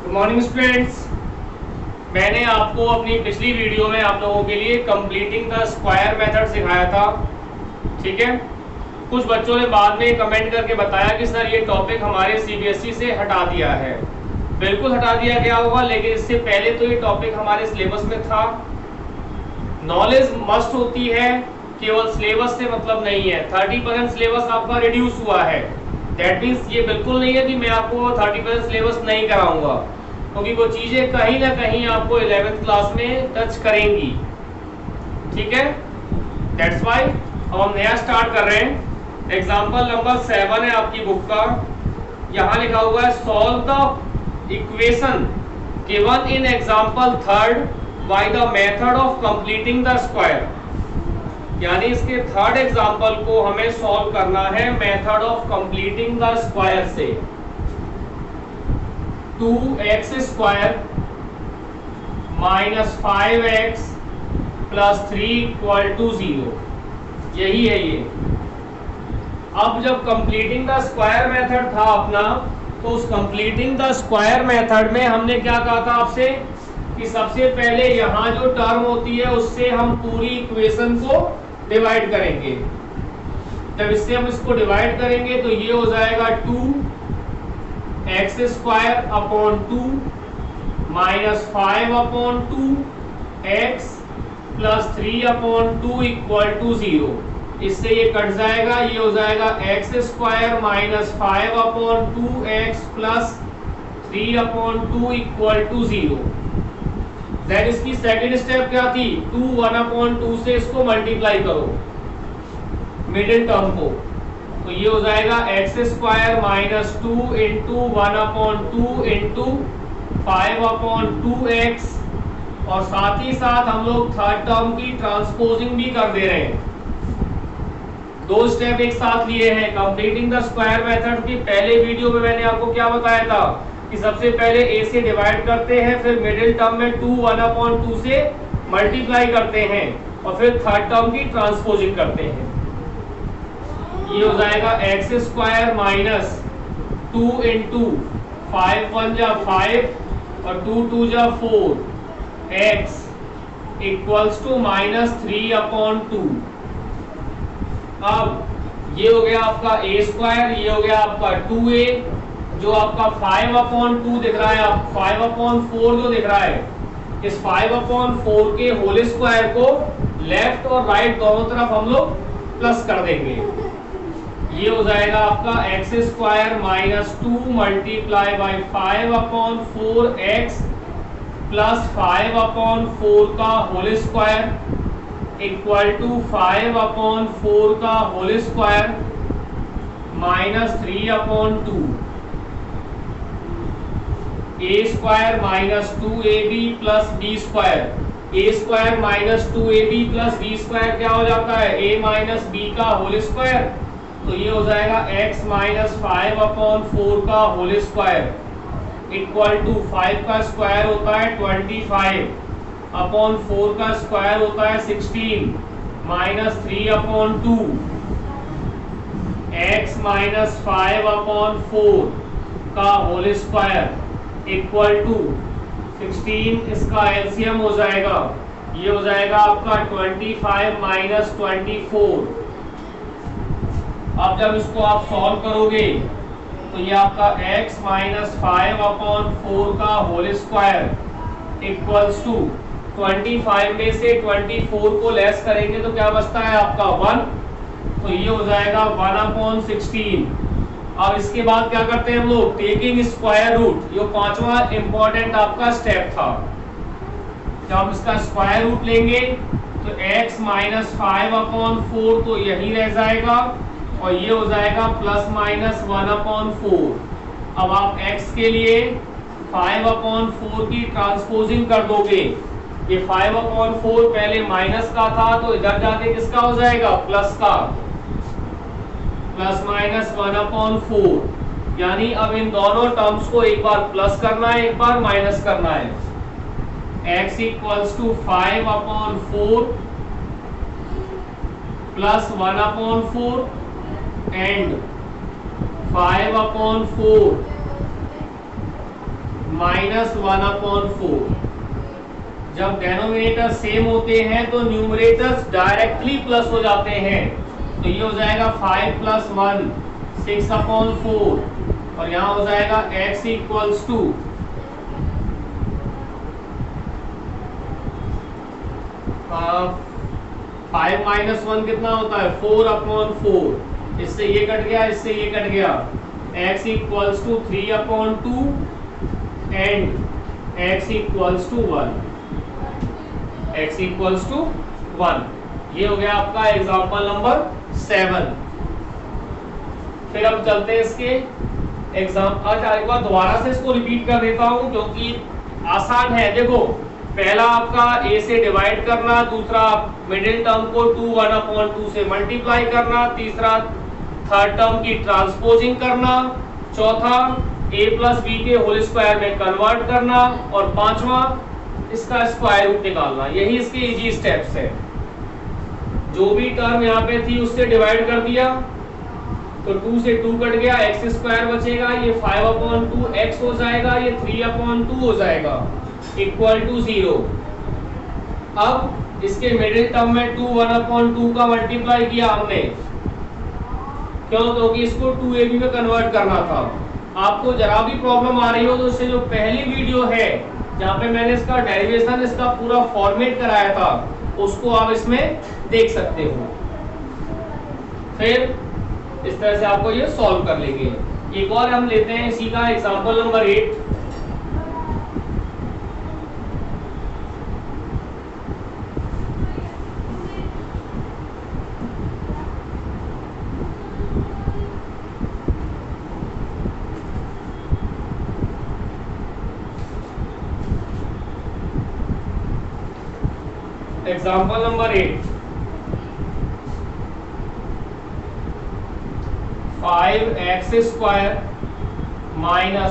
Good morning students. मैंने आपको अपनी पिछली वीडियो में आप लोगों के लिए कंप्लीटिंग द स्क्वायर मेथड सिखाया था, ठीक है। कुछ बच्चों ने बाद में कमेंट करके बताया कि सर ये टॉपिक हमारे सीबीएसई से हटा दिया है। बिल्कुल हटा दिया गया होगा, लेकिन इससे पहले तो ये टॉपिक हमारे सिलेबस में था। नॉलेज मस्ट होती है, केवल सिलेबस से मतलब नहीं है। 30% सिलेबस आपका रिड्यूस हुआ है, दैट मीन्स ये बिल्कुल नहीं है कि मैं आपको 30% सिलेबस नहीं कराऊंगा, क्योंकि वो चीजें कहीं ना कहीं आपको 11th क्लास में टच करेंगी, ठीक है। दैट्स वाई अब हम नया स्टार्ट कर रहे हैं। एग्जाम्पल नंबर 7 है आपकी बुक का। यहाँ लिखा हुआ है solve the equation given in example 3rd by the method of completing the square. यानी इसके 3rd एग्जाम्पल को हमें सॉल्व करना है method of completing the square से। 2x square minus 5x plus 3 equal to 0, यही है ये। अब जब कंप्लीटिंग द स्क्वायर मेथड था अपना, तो उस कंप्लीटिंग द स्क्वायर मेथड में हमने क्या कहा था आपसे कि सबसे पहले यहाँ जो टर्म होती है उससे हम पूरी इक्वेशन को डिवाइड करेंगे। जब इससे हम इसको डिवाइड करेंगे तो ये हो जाएगा 2x square upon 2 minus 5 upon 2 x plus 3 upon 2 equal to 0। इससे ये कट जाएगा, ये हो जाएगा x square minus 5 upon 2x plus 3 upon 2 equal to 0। Then इसकी सेकंड स्टेप क्या थी, 2 1 अपॉन 2 से इसको मल्टीप्लाई करो मिडिल टर्म को, तो ये हो जाएगा x square minus 2 into 1 upon 2 into 5 upon 2x, और साथ ही साथ हम लोग थर्ड टर्म की ट्रांसपोजिंग भी कर दे रहे हैं। दो स्टेप एक साथ लिए हैं। कंप्लीटिंग द स्क्वायर मेथड की पहले वीडियो में मैंने आपको क्या बताया था कि सबसे पहले a से डिवाइड करते हैं, फिर मिडिल टर्म में 2 1 अपॉन 2 से मल्टीप्लाई करते हैं, और फिर थर्ड टर्म की ट्रांसपोजिंग करते हैं। ये हो जाएगा x स्क्वायर माइनस 2 इंटू 5 1 जा 5 और 2 2 जा 4 x equals to minus 3 upon 2। अब ये हो गया आपका a स्क्वायर, ये हो गया आपका 2a, जो आपका 5 अपॉन 2 दिख रहा है, आप 5 अपॉन 4 जो दिख रहा है, इस 5 अपॉन 4 के होल स्क्वायर को लेफ्ट और राइट दोनों तरफ हम लोग प्लस कर देंगे। ये हो जाएगा आपका x square minus 2 multiply by 5 upon 4x plus 5 upon 4 का whole square equal to 5 upon 4 का whole square minus 3 upon 2। a square minus 2ab plus b square, a square minus 2ab plus b square क्या हो जाता है, a minus b का whole square, तो ये हो जाएगा x माइनस 5 अपॉन 4 का होल स्क्वायर इक्वल टू 5 का स्क्वायर होता है 25 अपॉन 4 का स्क्वायर होता है 16 minus 3 upon 2 x minus 5 upon 4 का होल स्क्वायर इक्वल टू 16, इसका एलसीएम हो जाएगा, ये हो जाएगा आपका 25 माइनस 24। अब जब इसको आप सॉल्व करोगे तो ये आपका x माइनस 5 अपॉन 4 का होल स्क्वायर इक्वल्स टू 25 में से 24 को लेस करेंगे तो क्या बचता है आपका 1, तो ये हो जाएगा 1 अपॉन 16। अब इसके बाद क्या करते हैं हम लोग, टेकिंग स्क्वायर रूट, ये 5वां इंपॉर्टेंट आपका स्टेप था। जब हम इसका स्क्वायर रूट लेंगे तो x माइनस 5 अपॉन 4 तो यही रह जाएगा, और ये हो जाएगा प्लस माइनस 1 अपॉन 4। अब आप x के लिए 5 अपॉन 4 की ट्रांसपोजिंग कर दोगे। ये 5 अपॉन 4 पहले माइनस का था, तो इधर जाके किसका हो जाएगा, प्लस का, प्लस माइनस 1 अपॉन 4। यानी अब इन दोनों टर्म्स को एक बार प्लस करना है, एक बार माइनस करना है। x equals to 5 upon 4 plus 1 upon 4 and 5 upon 4 -1/4। जब डेनोमिनेटर सेम होते हैं तो न्यूमरेटर्स डायरेक्टली प्लस हो जाते हैं, तो ये हो जाएगा 5 + 1 6/4, और यहाँ हो जाएगा x इक्वल्स टू 5 - 1 कितना होता है 4/4। इससे ये कट गया, इससे ये कट गया। x equals to 3/2 and x equals to 1। x equals to 1। ये हो गया आपका एग्जांपल नंबर 7। फिर अब चलते हैं इसके एग्जाम। अच्छा एक बार दोबारा से इसको रिपीट कर देता हूं क्योंकि आसान है। देखो पहला आपका a से डिवाइड करना, दूसरा मिडिल टर्म को 2 से मल्टीप्लाई करना, तीसरा थर्ड टर्म की ट्रांसपोजिंग करना, चौथा a + b के होल स्क्वायर में कन्वर्ट करना, और पांचवा इसका स्क्वायर रूट निकालना। यही इसके इजी स्टेप्स है। जो भी टर्म यहाँ पे थी उससे डिवाइड कर दिया तो 2 से 2 कट गया, x² बचेगा, ये 5/2 x हो जाएगा, ये 3/2 हो जाएगा, इक्वल टू 0। अब इसके मिडिल टर्म में 1/2 का मल्टीप्लाई किया हमने, क्यों? क्योंकि इसको 2ab में कन्वर्ट करना था। आपको जरा भी प्रॉब्लम आ रही हो तो उससे जो पहली वीडियो है जहाँ पे मैंने इसका डेरिवेशन, इसका पूरा फॉर्मेट कराया था, उसको आप इसमें देख सकते हो। फिर इस तरह से आपको ये सॉल्व कर लेंगे। एक और हम लेते हैं इसी का example number 8। Example number 8, 5x² -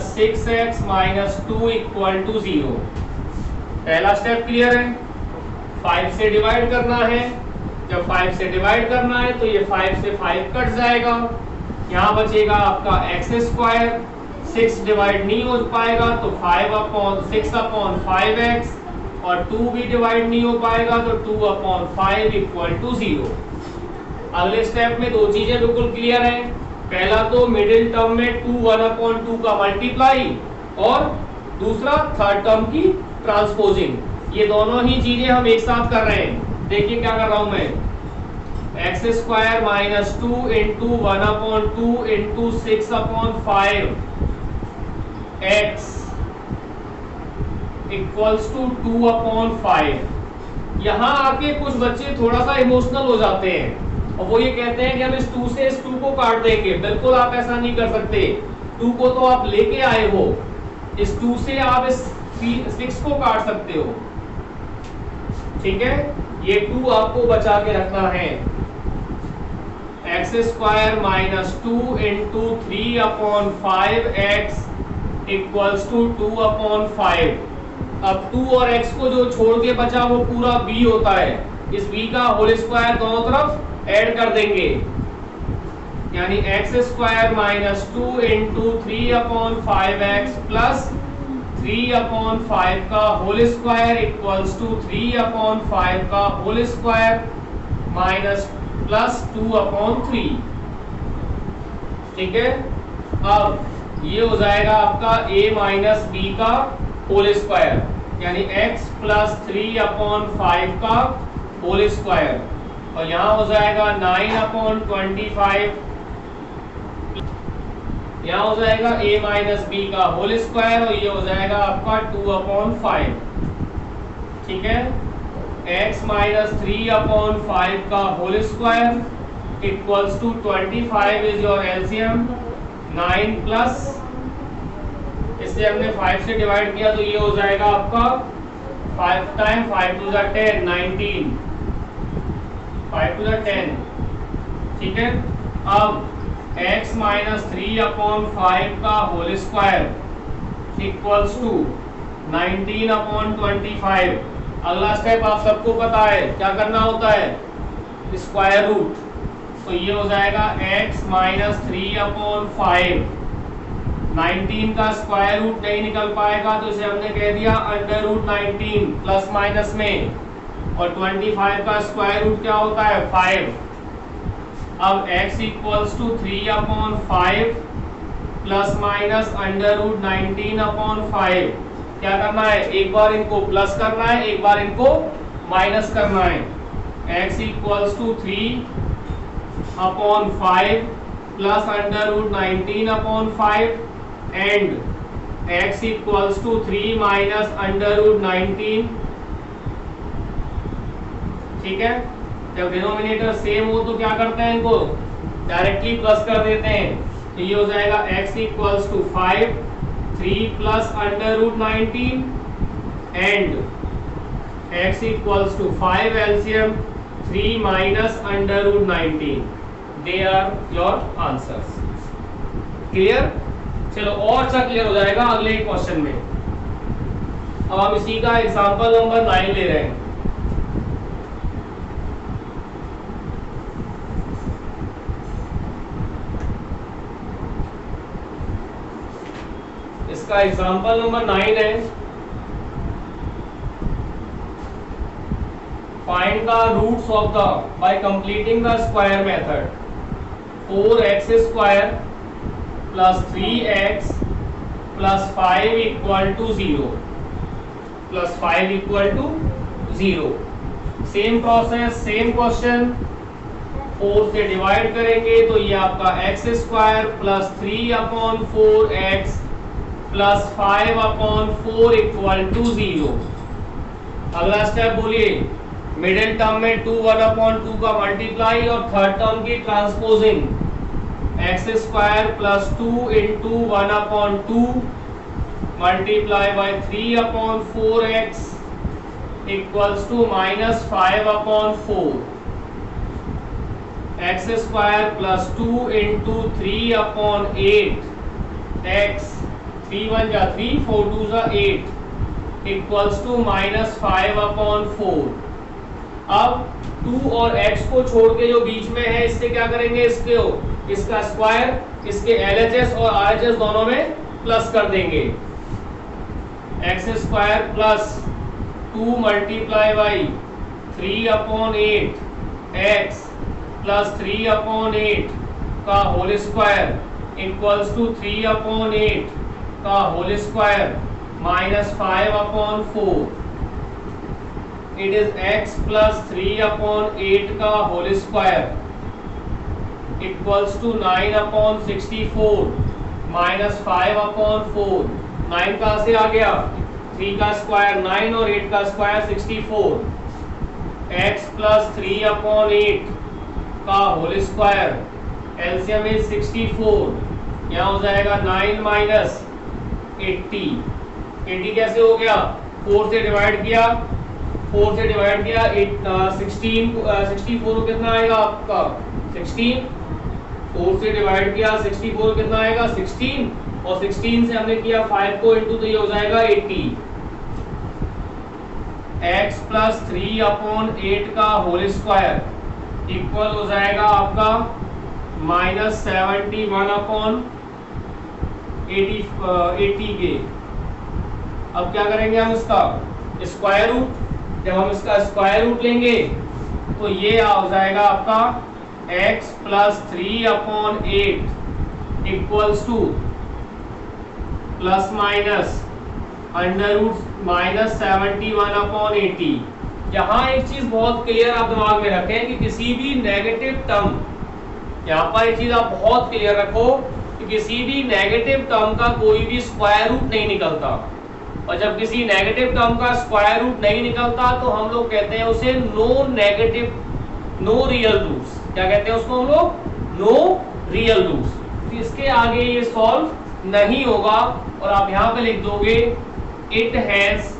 6x - 2 = 0। पहला स्टेप क्लियर है। 5 से डिवाइड करना है। जब 5 से डिवाइड करना है तो ये 5 से 5 कट जाएगा, यहाँ बचेगा आपका x²। 6 डिवाइड नहीं हो पाएगा तो 5/6/5x, और 2 भी डिवाइड नहीं हो पाएगा तो 2/5 = 0। अगले स्टेप में दो चीजें बिल्कुल क्लियर हैं। पहला तो मिडिल टर्म में 1/2 का मल्टीप्लाई, और दूसरा थर्ड टर्म की ट्रांसपोजिंग। ये दोनों ही चीजें हम एक साथ कर रहे हैं। देखिए क्या कर रहा हूं मैं, x² - 2 × 1/2 × 6/5 x इक्वल्स टू 2/5। यहाँ आके कुछ बच्चे थोड़ा सा इमोशनल हो जाते हैं और वो ये कहते हैं कि हम इस 2 से इस 2 को काट देंगे। बिल्कुल आप ऐसा नहीं कर सकते। 2 को तो आप लेके आए हो, इस 2 से आप इस 6 को काट सकते हो। ठीक है, ये 2 आपको बचा के रखना है। x² - 2 × 3/5x equals to 2/5। अब 2 और x को जो छोड़ के बचा वो पूरा b होता है। इस b का होल स्क्वायर दोनों तरफ ऐड कर देंगे, यानी x² - 2 × 3/5x प्लस 3/5 का होल स्क्वायर इक्वल्स टू 3/5 का होल स्क्वायर माइनस प्लस 2/3। ठीक है, अब ये हो जाएगा आपका a - b का होल स्क्वायर, यानी x + 3/5 का होल स्क्वायर, और यहाँ हो जाएगा 9/25। यहाँ हो जाएगा a - b का होल स्क्वायर, और ये हो जाएगा आपका 2/5। ठीक है, x - 3/5 का whole square equals to 25 is your LCM. 9 plus इससे हमने 5 से डिवाइड किया तो ये हो जाएगा आपका 5 time 5 to the 10 19, 5 to the 10। ठीक है, अब x - 3/5 का होल स्क्वायर इक्वल्स टू 19/25। अगला स्टेप आप सबको पता है क्या करना होता है, स्क्वायर रूट। तो ये हो जाएगा x - 3/5 19 का स्क्वायर रूट नहीं निकल पाएगा तो इसे हमने कह दिया अंडर रूट 19 प्लस माइनस में, और 25 का स्क्वायर रूट क्या होता है 5। अब x equals to 3/5 plus minus under root 19/5। क्या करना है, एक बार इनको प्लस करना है, एक बार इनको माइनस करना है। x equals to 3/5 plus under root 19/5 and x equals to 3 minus under root 19। ठीक है, जब डिनोमिनेटर सेम हो तो क्या करते हैं, इनको डायरेक्टली प्लस कर देते हैं। तो ये हो जाएगा x equals to 5 3 plus under root 19 and x equals to 5 LCM 3 minus under root 19। They are your answers. Clear? चलो और अच्छा क्लियर हो जाएगा अगले क्वेश्चन में। अब हम इसी का एग्जांपल नंबर 9 ले रहे हैं। इसका एग्जांपल नंबर 9 है, find the roots of the by completing the square method 4x square plus 3x plus 5 equal to 0 plus 5 equal to 0। Same process, same question. 4 से डिवाइड करेंगे तो ये आपका x square plus 3/4x plus 5/4 equal to 0। अगला step बोलिए, middle term में 2 1/2 का multiply और थर्ड टर्म की transposing x square plus 2 into 1/2 multiply by 3/4x equals to minus 5/4। x square plus 2 into 3/8 x 3 1 जा 3 4 2 जा 8 इक्वल्स टू माइनस 5/4। अब 2 और x को छोड़ के जो बीच में है इससे क्या करेंगे, इसका स्क्वायर इसके LHS और RHS दोनों में प्लस कर देंगे। x square plus 2 multiply by 3/8 x plus 3/8 का होल स्क्वायर इक्वल्स टू 3/8 का whole square minus 5/4। It is x plus 3/8 का whole square equals to 9/64 minus 5/4। 9 कहाँ से आ गया, 3 का स्क्वायर 9 और 8 का स्क्वायर 64। x प्लस 3/8 का होल स्क्वायर एलसीएम इज 64। यहाँ हो जाएगा 9 माइनस 80। 80 कैसे हो गया, 4 से डिवाइड किया 64 को कितना आएगा आपका 16। 4 से डिवाइड किया 64 कितना आएगा 16 और 16 से हमने किया 5 को इंटू तो ये हो जाएगा 80। x प्लस 3/8 का होल स्क्वायर इक्वल हो जाएगा आपका माइनस 71/80 के। अब क्या करेंगे हम इसका स्क्वायर रूट। जब हम इसका स्क्वायर रूट लेंगे तो ये हो जाएगा आपका x plus 3/8 equals to plus minus under root minus 71/80। यहाँ एक चीज बहुत क्लियर आप दिमाग में रखें कि किसी भी नेगेटिव टर्म, यहाँ पर एक चीज आप बहुत क्लियर रखो कि किसी भी नेगेटिव टर्म का कोई भी स्क्वायर रूट नहीं निकलता। और जब किसी नेगेटिव टर्म का स्क्वायर रूट नहीं निकलता तो हम लोग कहते हैं उसे नो रियल रूट्स। क्या कहते हैं उसको हम लोग, नो रियल रूट्स। तो इसके आगे ये सॉल्व नहीं होगा और आप यहां पे लिख दोगे it has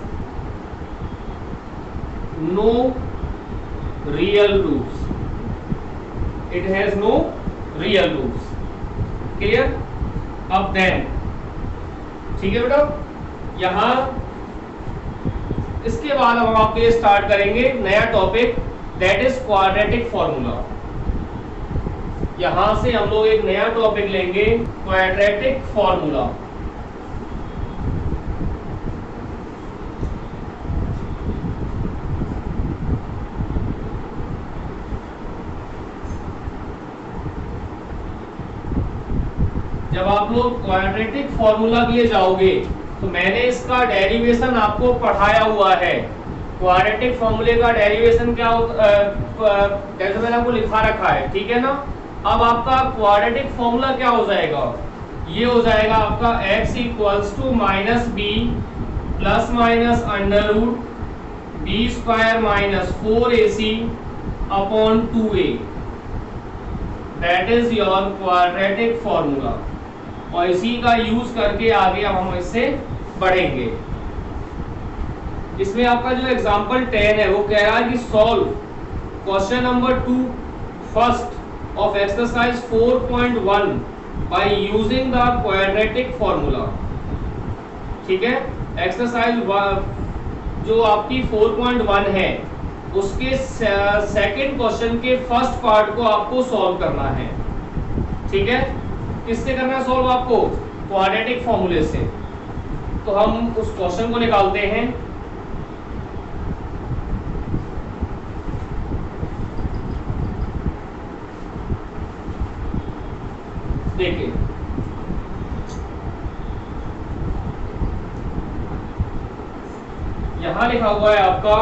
no real roots. It has no real roots. Clear? अब देन ठीक है बेटा, यहां इसके बाद हम आपके लिए स्टार्ट करेंगे नया topic, that is quadratic formula. यहां से हम लोग एक नया टॉपिक लेंगे, क्वाड्रेटिक फॉर्मूला। लोग क्वाड्रेटिक फॉर्मूला के लिए जाओगे तो मैंने इसका डेरिवेशन आपको पढ़ाया हुआ है। क्वाड्रेटिक फॉर्मूले का डेरिवेशन क्या होता जैसे मैंने आपको लिखा रखा है, ठीक है ना। अब आपका क्वाड्रेटिक फॉर्मूला क्या हो जाएगा, ये हो जाएगा आपका x equals to minus B plus minus under root B square minus 4ac upon 2a, that is your quadratic formula. और इसी का यूज करके आगे अब हम इससे बढ़ेंगे। इसमें आपका जो एग्जांपल 10 है वो कह रहा है कि solve question number 2 first of exercise 4.1 by using the quadratic formula. ठीक है, एक्सरसाइज जो आपकी 4.1 है उसके सेकंड क्वेश्चन के फर्स्ट पार्ट को आपको सॉल्व करना है। ठीक है, किससे करना है सॉल्व आपको, क्वाड्रेटिक फॉर्मूले से। तो हम उस क्वेश्चन को निकालते हैं। देखिए यहां लिखा हुआ है आपका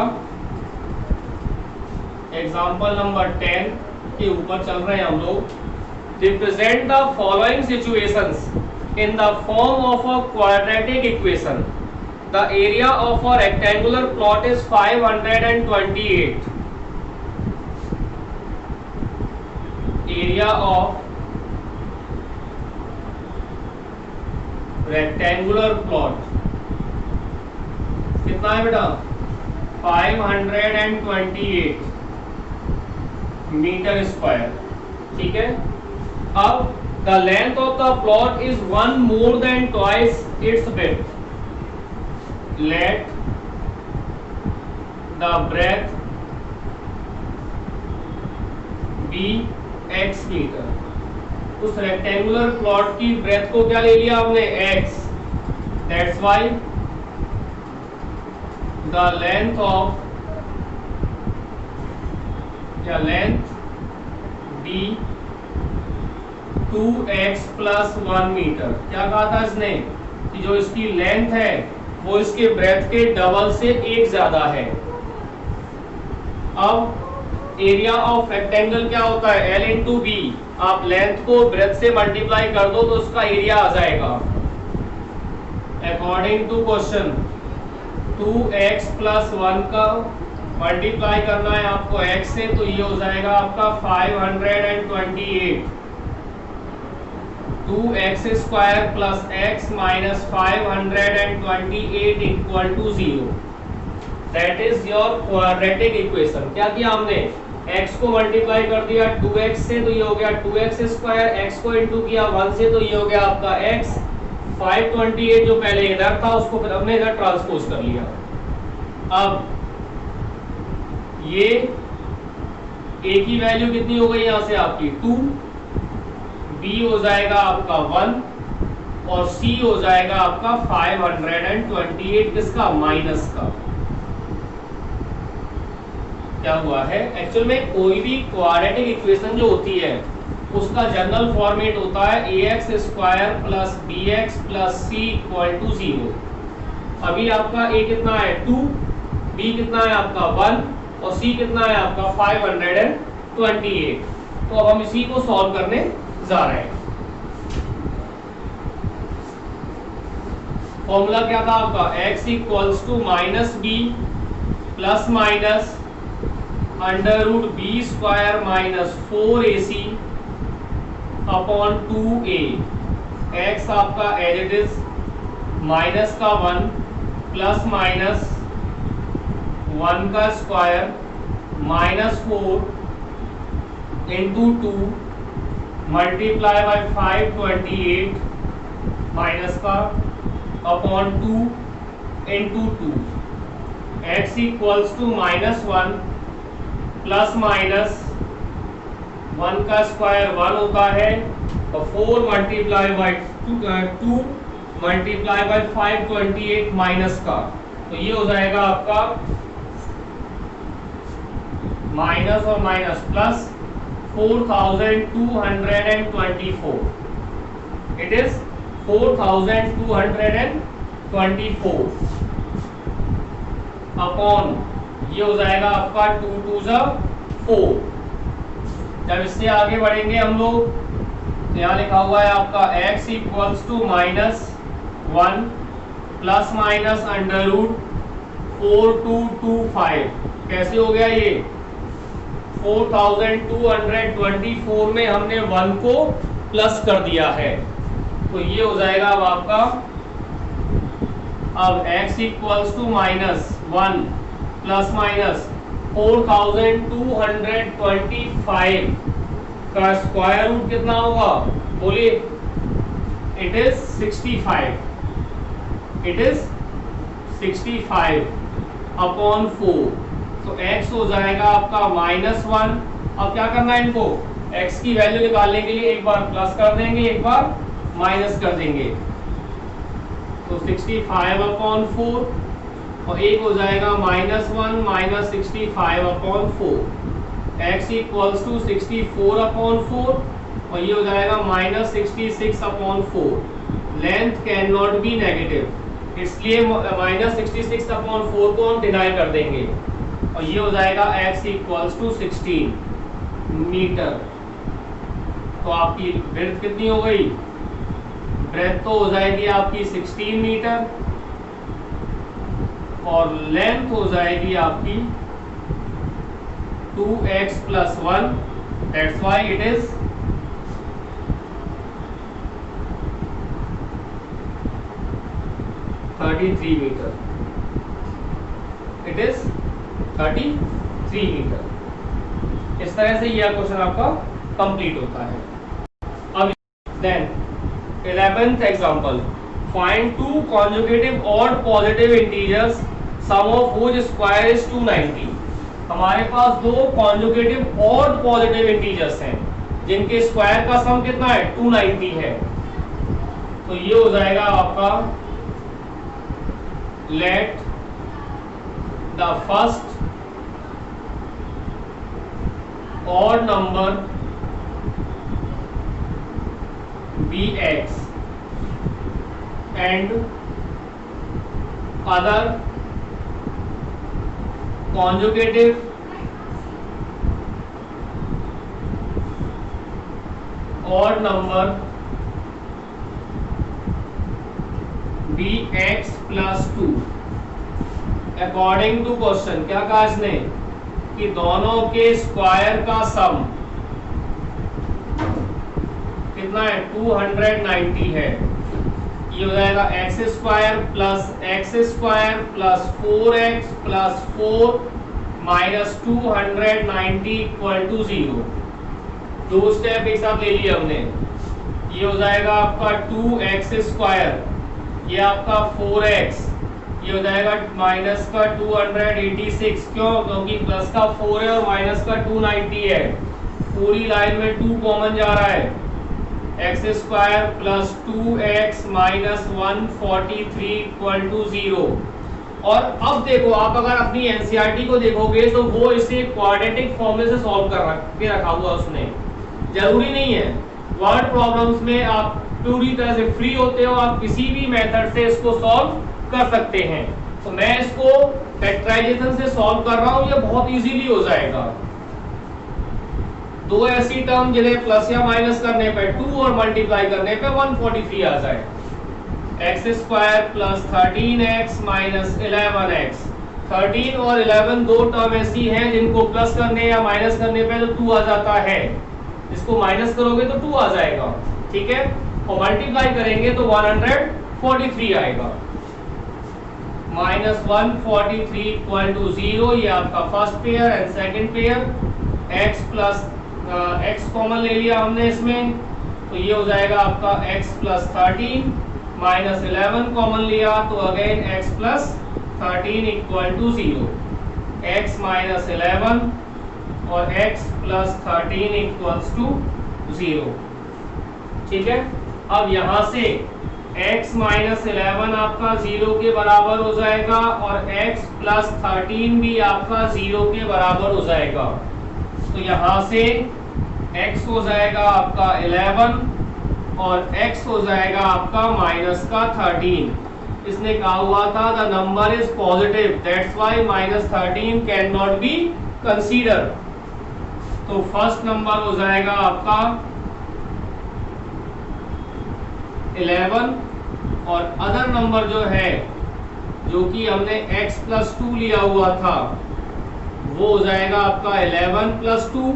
एग्जाम्पल नंबर 10 के ऊपर चल रहे हैं हम लोग। Represent the following situations in the form of a quadratic equation. The area of a rectangular plot is 528। Area of rectangular plot कितना है बेटा, 528 मीटर स्क्वायर। ठीक है, अब the length of the plot is 1 more than twice its breadth. Let the breadth be x metre. उस rectangular plot की breadth को क्या ले लिया हमने, x। That's why the length of या length b 2x plus 1 metre. क्या कहा था इसने कि जो इसकी लेंथ है वो इसके ब्रेथ के डबल से एक ज्यादा है। अब एरिया ऑफ रेक्टेंगल क्या होता है, L इंटू बी। आप लेंथ को ब्रेथ से मल्टीप्लाई कर दो तो उसका एरिया आ जाएगा। According to question 2x plus 1 का मल्टीप्लाई करना है आपको x से, तो ये हो जाएगा आपका 528। 2x square plus x minus 528 equal to 0। That is your quadratic equation. क्या किया हमने, x को मल्टीप्लाई कर दिया 2x से तो ये हो गया 2x स्क्वायर, x को इंटू किया 1 से तो ये हो गया आपका x। 528 जो पहले इधर था उसको फिर हमने इधर ट्रांसपोज कर लिया। अब ये a की वैल्यू कितनी हो गई यहां से आपकी 2, b हो जाएगा आपका 1 और c हो जाएगा आपका 528 किसका, माइनस का। क्या हुआ है, एक्चुअल में कोई भी क्वाड्रेटिक इक्वेशन जो होती है उसका जनरल फॉर्मेट होता है ax square plus bx plus c equal to 0। अभी आपका a कितना है 2, b कितना है आपका 1 और c कितना है आपका 528। तो अब हम इसी को सॉल्व करने जा रहे हैं। फॉर्मूला क्या था आपका, x equals to minus B plus minus under root B square minus 4ac upon 2a। x आपका एज इट इज माइनस का 1 प्लस माइनस 1 का square minus 4 into 2 multiply by 528 minus का upon 2 into 2। x equals to minus 1 plus minus 1 का square 1 होता है और 4 multiply by 2 multiply by 528 minus का, तो ये हो जाएगा आपका माइनस और minus plus 4224। It is 4224 upon ये हो जाएगा आपका 2 2 4। जब इससे आगे बढ़ेंगे हम लोग तो यहाँ लिखा हुआ है आपका x equals to -1 plus minus under root 4225। कैसे हो गया ये? 4224 में हमने 1 को प्लस कर दिया है, तो ये हो जाएगा अब आपका, अब x equals to -1 plus minus 4225 का स्क्वायर रूट कितना होगा? बोलिए। It is 65। It is 65 upon 4। तो x हो जाएगा आपका -1। अब क्या करना है इनको? x की वैल्यू निकालने के लिए एक बार प्लस कर देंगे, एक बार माइनस कर देंगे। तो 65 अपॉन 4 और एक हो जाएगा -1 minus 65 upon 4। x equals to 64 upon 4 और ये हो जाएगा -66 upon 4। Length can not be negative, इसलिए -66 अपॉन 4 को हम डिनाई कर देंगे और ये हो जाएगा x इक्वल्स टू 16 मीटर। तो आपकी ब्रेथ कितनी हो गई? ब्रेथ तो हो जाएगी आपकी 16 मीटर और लेंथ हो जाएगी आपकी 2x plus 1। That's why it is 33 metre. It is 33 metre. इस तरह से यह क्वेश्चन आपका कंप्लीट होता है। अब then 11th example, find two conjugative odd positive integers sum of which square is 290। हमारे पास दो कॉन्जुगेटिव ऑड पॉजिटिव इंटीजर्स हैं जिनके स्क्वायर का सम कितना है? 290 है। तो ये हो जाएगा आपका, let the first odd number be x and other conjugative odd number be x plus 2 according to question. क्या कहा इसने कि दोनों के स्क्वायर का सम कितना है? 290 है। ये हो जाएगा x square plus 4x plus 4 minus 290 equal to 0। दो स्टेप एक साथ ले लिए हमने। ये हो जाएगा आपका 2x स्क्वायर, ये आपका 4x, ये हो जाएगा माइनस का 286। क्यों? क्योंकि प्लस का 4 है और माइनस का 290 है। पूरी लाइन में 2 कॉमन जा रहा है। X square plus 2x minus 143 equal to 0। और अब देखो, आप अगर अपनी एनसीईआरटी को देखोगे तो वो इसे क्वाड्रेटिक फॉर्मूले से सॉल्व कर के रखा हुआ उसने। जरूरी नहीं है, वर्ड प्रॉब्लम्स में आप पूरी तरह से फ्री होते हो, आप किसी भी मेथड से इसको सॉल्व कर सकते हैं। तो मैं इसको फैक्टराइजेशन से सॉल्व कर रहा हूँ, ये बहुत इजीली हो जाएगा। दो ऐसी टर्म जिन्हें प्लस या माइनस करने पे 2 और मल्टीप्लाई करने पे 143 आ जाए। X square plus 13x minus 11x। 13 और 11 दो टर्म ऐसी हैं जिनको प्लस करने या माइनस करने पे तो 2 आ जाता है, इसको माइनस करोगे तो 2 आ जाएगा, ठीक है। और मल्टीप्लाई करेंगे तो 143 आएगा। Minus 143 equal to 0। ये आपका first pair and second pair. x plus x common ले लिया हमने इसमें, तो ये हो जाएगा आपका x प्लस 13 माइनस 11 कॉमन लिया तो again x plus 13 equal to 0। x minus 11 और x प्लस 13 इक्वल्स टू 0, ठीक है। अब यहाँ से x माइनस 11 आपका 0 के बराबर हो जाएगा और x प्लस 13 भी आपका 0 के बराबर हो जाएगा। तो यहाँ से x हो जाएगा आपका 11 और x हो जाएगा आपका माइनस का 13। इसने कहा हुआ था the number is positive, that's why minus 13 can not B consider. तो फर्स्ट नंबर हो जाएगा आपका 11 और अदर नंबर जो है जो कि हमने x प्लस 2 लिया हुआ था वो हो जाएगा आपका 11 प्लस 2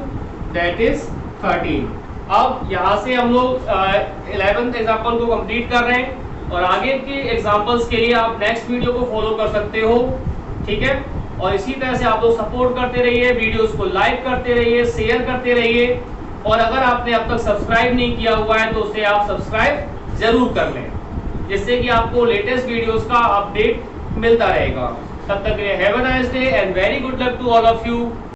दैट इज 13। अब यहाँ से हम लोग 11th एग्जाम्पल को कंप्लीट कर रहे हैं और आगे के एग्जाम्पल्स के लिए आप नेक्स्ट वीडियो को फॉलो कर सकते हो, ठीक है। और इसी तरह से आप लोग सपोर्ट करते रहिए, वीडियोस को लाइक करते रहिए, शेयर करते रहिए और अगर आपने अब तक सब्सक्राइब नहीं किया हुआ है तो उसे आप सब्सक्राइब जरूर कर लें, जिससे कि आपको लेटेस्ट वीडियोस का अपडेट मिलता रहेगा। तब तक के लिए have a nice day and very good luck to all of you.